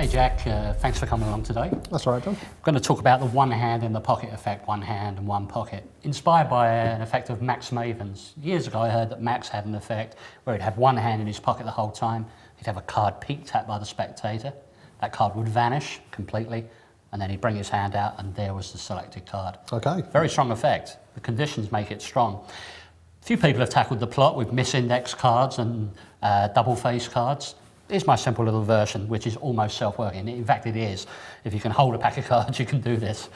Hey Jack, thanks for coming along today. That's all right, John. I'm going to talk about the one hand in the pocket effect, one hand and one pocket. Inspired by an effect of Max Maven's. Years ago I heard that Max had an effect where he'd have one hand in his pocket the whole time, he'd have a card peeked at by the spectator, that card would vanish completely, and then he'd bring his hand out and there was the selected card. Okay. Very strong effect. The conditions make it strong. A few people have tackled the plot with misindex cards and double face cards. Here's my simple little version, which is almost self-working. In fact, it is. If you can hold a pack of cards, you can do this.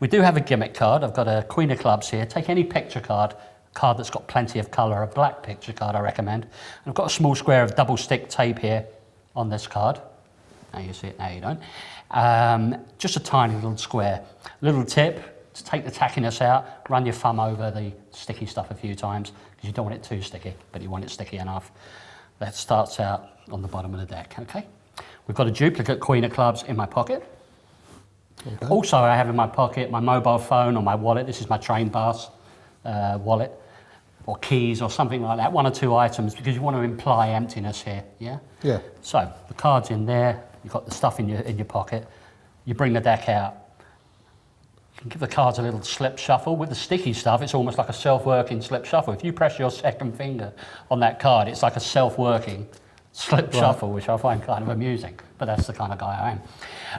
We do have a gimmick card. I've got a Queen of Clubs here. Take any picture card, a card that's got plenty of colour, a black picture card I recommend. And I've got a small square of double stick tape here on this card. Now you see it, now you don't. Just a tiny little square. Little tip, to take the tackiness out, run your thumb over the sticky stuff a few times, because you don't want it too sticky, but you want it sticky enough. That starts out on the bottom of the deck, okay? We've got a duplicate Queen of Clubs in my pocket. Okay. Also, I have in my pocket my mobile phone or my wallet. This is my train pass wallet, or keys or something like that. One or two items, because you want to imply emptiness here, yeah? Yeah. So, the card's in there, you've got the stuff in your pocket, you bring the deck out. You can give the cards a little slip shuffle. With the sticky stuff, it's almost like a self-working slip shuffle. If you press your second finger on that card, it's like a self-working slip shuffle, which I find kind of amusing, but that's the kind of guy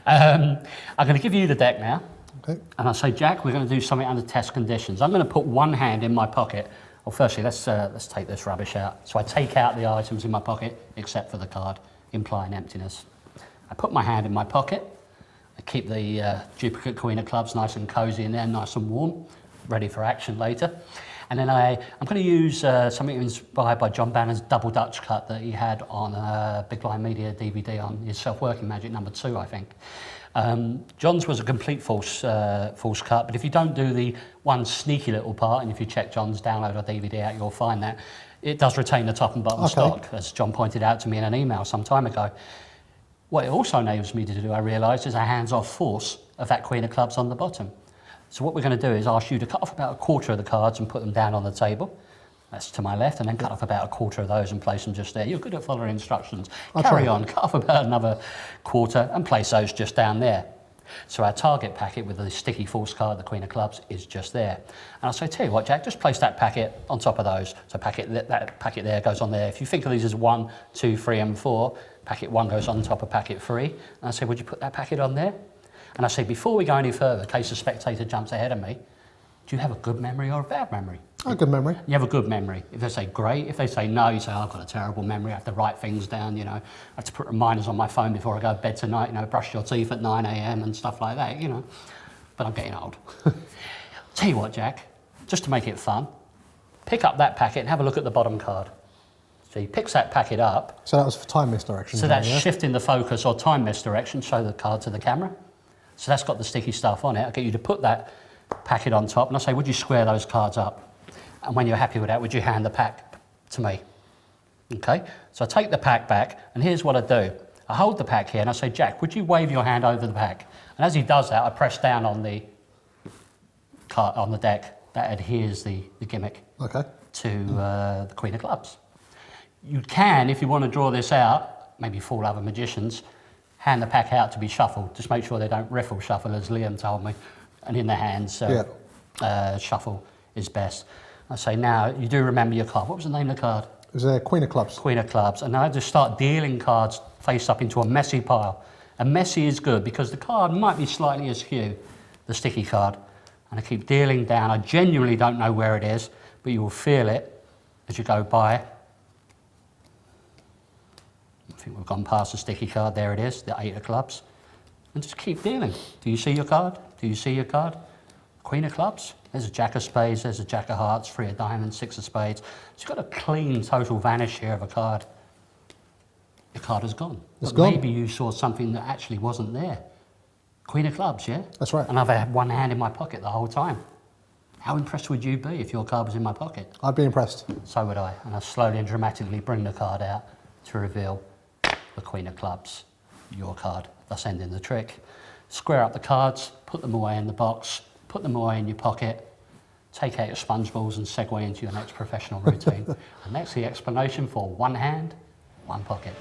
I am. I'm going to give you the deck now, okay. And I'll say, Jack, we're going to do something under test conditions. I'm going to put one hand in my pocket. Well, firstly, let's take this rubbish out. So I take out the items in my pocket, except for the card, implying emptiness. I put my hand in my pocket. I keep the duplicate Queen of Clubs nice and cosy in there, nice and warm, ready for action later. And then I'm going to use something inspired by John Bannon's double Dutch cut that he had on Big Line Media DVD on his Self-Working Magic #2, I think. John's was a complete false cut, but if you don't do the one sneaky little part, and if you check John's download or DVD out, you'll find that it does retain the top and bottom stock, as John pointed out to me in an email some time ago. What it also enables me to do, I realised, is a hands-off force of that Queen of Clubs on the bottom. So what we're going to do is ask you to cut off about a quarter of the cards and put them down on the table. That's to my left, and then cut off about a quarter of those and place them just there. You're good at following instructions. Carry on, cut off about another quarter and place those just down there. So our target packet with the sticky false card, the Queen of Clubs, is just there. And I'll say, tell you what, Jack, just place that packet on top of those. So that packet there goes on there. If you think of these as 1, 2, 3, and 4, packet 1 goes on top of packet 3. And I say, would you put that packet on there? And I say, before we go any further, in case the spectator jumps ahead of me, do you have a good memory or a bad memory? A good memory. You have a good memory. If they say great, if they say no, you say, oh, I've got a terrible memory, I have to write things down, you know, I have to put reminders on my phone before I go to bed tonight, you know, brush your teeth at 9 a.m. and stuff like that, you know. But I'm getting old. Tell you what, Jack, just to make it fun, pick up that packet and have a look at the bottom card. So he picks that packet up. So that was for time misdirection. So that's shifting the focus or time misdirection, show the card to the camera. So that's got the sticky stuff on it. I'll get you to put that packet on top and I'll say, would you square those cards up? And when you're happy with that, would you hand the pack to me? Okay, so I take the pack back and here's what I do. I hold the pack here and I say, Jack, would you wave your hand over the pack? And as he does that, I press down on the card, on the deck. That adheres the gimmick to the Queen of Clubs. You can, if you want to draw this out, maybe fool other magicians, hand the pack out to be shuffled. Just make sure they don't riffle shuffle, as Liam told me. And in the hands, shuffle is best. I say, now, you do remember your card. What was the name of the card? It was a Queen of Clubs. Queen of Clubs. And I just start dealing cards face up into a messy pile. And messy is good because the card might be slightly askew, the sticky card. And I keep dealing down. I genuinely don't know where it is, but you will feel it as you go by. I think we've gone past the sticky card. There it is, the 8 of clubs. And just keep dealing. Do you see your card? Do you see your card? Queen of Clubs. There's a Jack of Spades, there's a Jack of Hearts, 3 of Diamonds, 6 of Spades. So you've got a clean total vanish here of a card. Your card is gone. It's gone. Maybe you saw something that actually wasn't there. Queen of Clubs, yeah? That's right. And I've had one hand in my pocket the whole time. How impressed would you be if your card was in my pocket? I'd be impressed. So would I. And I slowly and dramatically bring the card out to reveal the Queen of Clubs, your card, thus ending the trick. Square up the cards, put them away in the box, put them away in your pocket, take out your sponge balls and segue into your next professional routine. And that's the explanation for one hand, one pocket.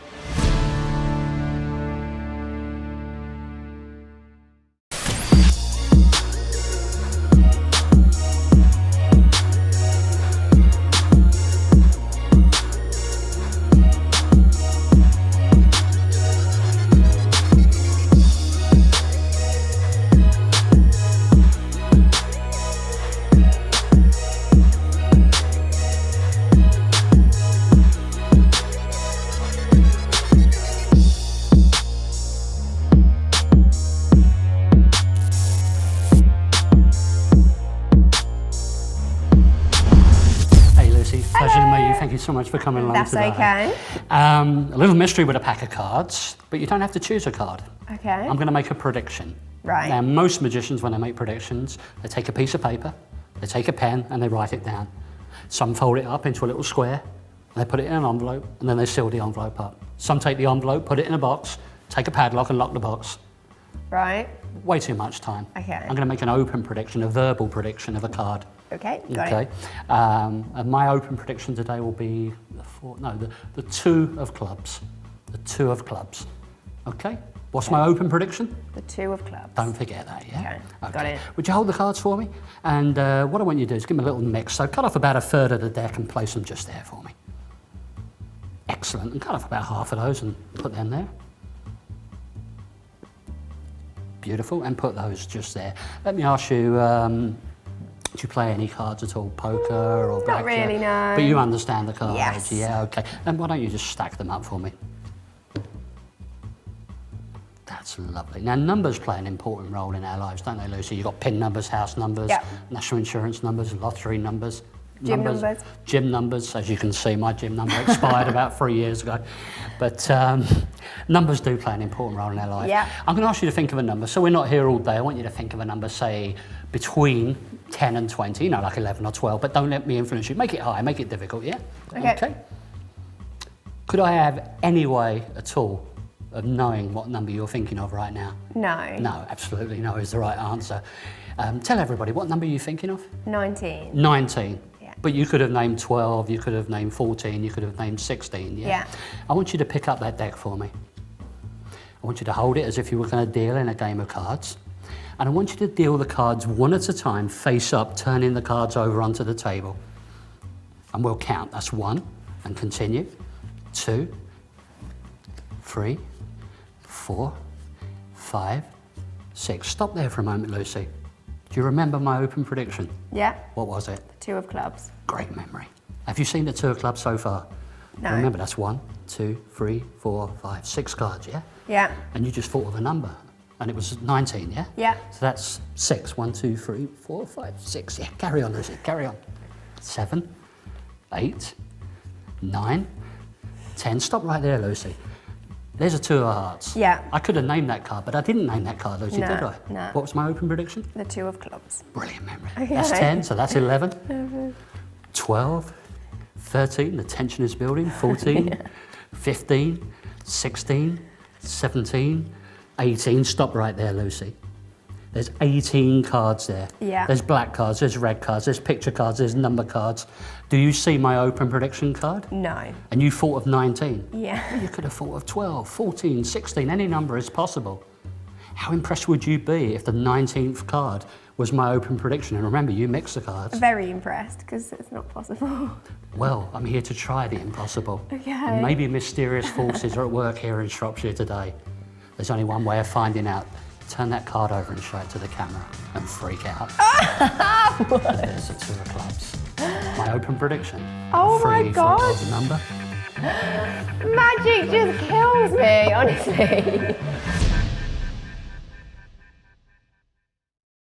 so much for coming along That's today. okay. A little mystery with a pack of cards, but you don't have to choose a card. Okay. I'm going to make a prediction. Right. Now, most magicians, when they make predictions, they take a piece of paper, they take a pen, and they write it down. Some fold it up into a little square, and they put it in an envelope, and then they seal the envelope up. Some take the envelope, put it in a box, take a padlock and lock the box. Right. Way too much time. Okay. I'm going to make an open prediction, a verbal prediction of a card. Okay, got Okay. it. And my open prediction today will be the two of clubs. The two of clubs. Okay? What's my open prediction? The 2 of clubs. Don't forget that, yeah? Okay, got it. Would you hold the cards for me? And what I want you to do is give me a little mix. So cut off about a third of the deck and place them just there for me. Excellent. And cut off about half of those and put them there. Beautiful. And put those just there. Let me ask you, do you play any cards at all? Poker or blackjack? Not really, no. But you understand the cards? Yes. Yeah, okay. And why don't you just stack them up for me? That's lovely. Now, numbers play an important role in our lives, don't they, Lucy? You've got PIN numbers, house numbers, Yep. national insurance numbers, lottery numbers. Gym numbers. Gym numbers. As you can see, my gym number expired about 3 years ago. But numbers do play an important role in our life. Yeah. I'm going to ask you to think of a number. So we're not here all day. I want you to think of a number, say, between 10 and 20, like 11 or 12, but don't let me influence you. Make it high, make it difficult, yeah? Okay. Could I have any way at all of knowing what number you're thinking of right now? No. No, absolutely no is the right answer. Tell everybody, what number are you thinking of? 19. 19. Yeah. But you could have named 12, you could have named 14, you could have named 16, yeah? Yeah. I want you to pick up that deck for me. I want you to hold it as if you were going to deal in a game of cards. And I want you to deal the cards one at a time, face up, turning the cards over onto the table. And we'll count. That's 1, and continue. 2, 3, 4, 5, 6. Stop there for a moment, Lucy. Do you remember my open prediction? Yeah. What was it? The 2 of clubs. Great memory. Have you seen the 2 of clubs so far? No. Remember, that's 1, 2, 3, 4, 5, 6 cards, yeah? Yeah. And you just thought of a number, and it was 19, yeah? Yeah. So that's 6. 1, 2, 3, 4, 5, 6. Yeah, carry on, Lucy, carry on. 7, 8, 9, 10. Stop right there, Lucy. There's a 2 of hearts. Yeah. I could have named that card, but I didn't name that card, Lucy, No, did I? no. What was my open prediction? The 2 of clubs. Brilliant memory. Okay. That's 10, so that's 11. 12, 13, the tension is building. 14, 15, 16, 17, 18. Stop right there, Lucy. There's 18 cards there. Yeah. There's black cards, there's red cards, there's picture cards, there's number cards. Do you see my open prediction card? No. And you thought of 19? Yeah. You could have thought of 12, 14, 16, any number is possible. How impressed would you be if the 19th card was my open prediction? And remember, you mix the cards. Very impressed, because it's not possible. Well, I'm here to try the impossible. Okay. And maybe mysterious forces are at work here in Shropshire today. There's only one way of finding out. Turn that card over and show it to the camera and freak out. There's the 2 of clubs. My open prediction. Oh my 3 God. for a number. Magic just kills me, honestly.